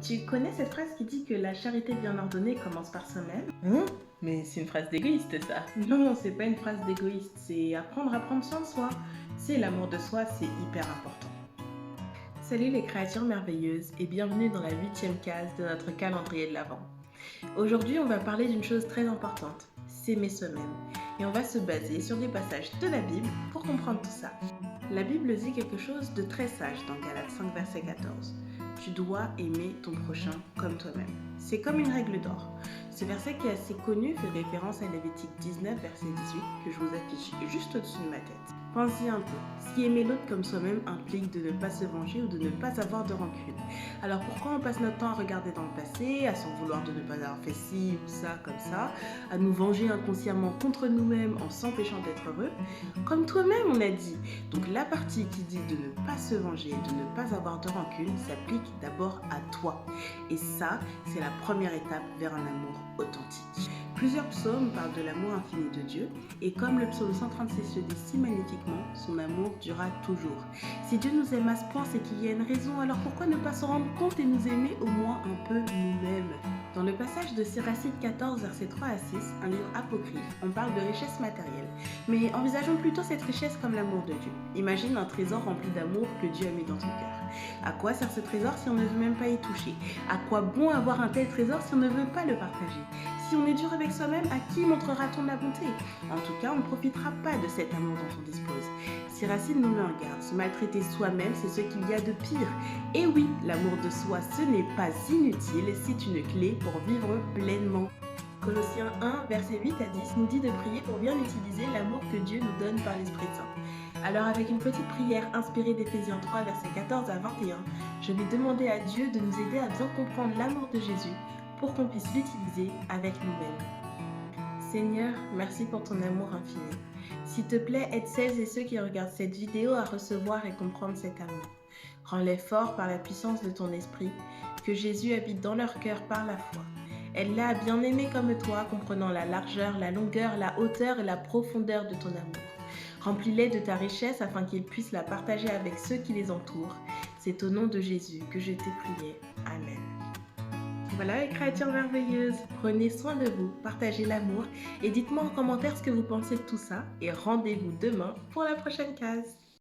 Tu connais cette phrase qui dit que la charité bien ordonnée commence par soi-même? Hein? Mais c'est une phrase d'égoïste, ça. Non, c'est pas une phrase d'égoïste, c'est apprendre à prendre soin de soi. C'est l'amour de soi, c'est hyper important. Salut les créatures merveilleuses et bienvenue dans la 8e case de notre calendrier de l'Avent. Aujourd'hui, on va parler d'une chose très importante, s'aimer soi-même. Et on va se baser sur des passages de la Bible pour comprendre tout ça. La Bible dit quelque chose de très sage dans Galates 5, verset 14. Tu dois aimer ton prochain comme toi-même. C'est comme une règle d'or. Ce verset qui est assez connu fait référence à Lévitique 19, verset 18, que je vous affiche juste au-dessus de ma tête. Pensez un peu. Si aimer l'autre comme soi-même implique de ne pas se venger ou de ne pas avoir de rancune. Alors pourquoi on passe notre temps à regarder dans le passé, à s'en vouloir de ne pas avoir fait ci ou ça comme ça, à nous venger inconsciemment contre nous-mêmes en s'empêchant d'être heureux? Comme toi-même, on a dit. Donc la partie qui dit de ne pas se venger, de ne pas avoir de rancune, s'applique d'abord à toi. Et ça, c'est la première étape vers un amour authentique. Plusieurs psaumes parlent de l'amour infini de Dieu, et comme le psaume 136 le dit si magnifiquement, son amour durera toujours. Si Dieu nous aime à ce point, c'est qu'il y a une raison, alors pourquoi ne pas se rendre compte et nous aimer au moins un peu nous-mêmes? Dans le passage de Siracide 14, versets 3 à 6, un livre apocryphe, on parle de richesse matérielle. Mais envisageons plutôt cette richesse comme l'amour de Dieu. Imagine un trésor rempli d'amour que Dieu a mis dans ton cœur. À quoi sert ce trésor si on ne veut même pas y toucher? À quoi bon avoir un tel trésor si on ne veut pas le partager? Si on est dur avec soi-même, à qui montrera-t-on la bonté? En tout cas, on ne profitera pas de cet amour dont on dispose. Siracide nous met en garde. Se maltraiter soi-même, c'est ce qu'il y a de pire. Et oui, l'amour de soi, ce n'est pas inutile, c'est une clé pour vivre pleinement. Colossiens 1, versets 8 à 10 nous dit de prier pour bien utiliser l'amour que Dieu nous donne par l'Esprit Saint. Alors avec une petite prière inspirée d'Éphésiens 3, versets 14 à 21, je vais demander à Dieu de nous aider à bien comprendre l'amour de Jésus pour qu'on puisse l'utiliser avec nous-mêmes. Seigneur, merci pour ton amour infini. S'il te plaît, aide celles et ceux qui regardent cette vidéo à recevoir et comprendre cet amour. Rends-les forts par la puissance de ton esprit, que Jésus habite dans leur cœur par la foi. Aide-les à bien aimer comme toi, comprenant la largeur, la longueur, la hauteur et la profondeur de ton amour. Remplis-les de ta richesse afin qu'ils puissent la partager avec ceux qui les entourent. C'est au nom de Jésus que je t'ai prié. Amen. Voilà les créatures merveilleuses, prenez soin de vous, partagez l'amour et dites-moi en commentaire ce que vous pensez de tout ça et rendez-vous demain pour la prochaine case.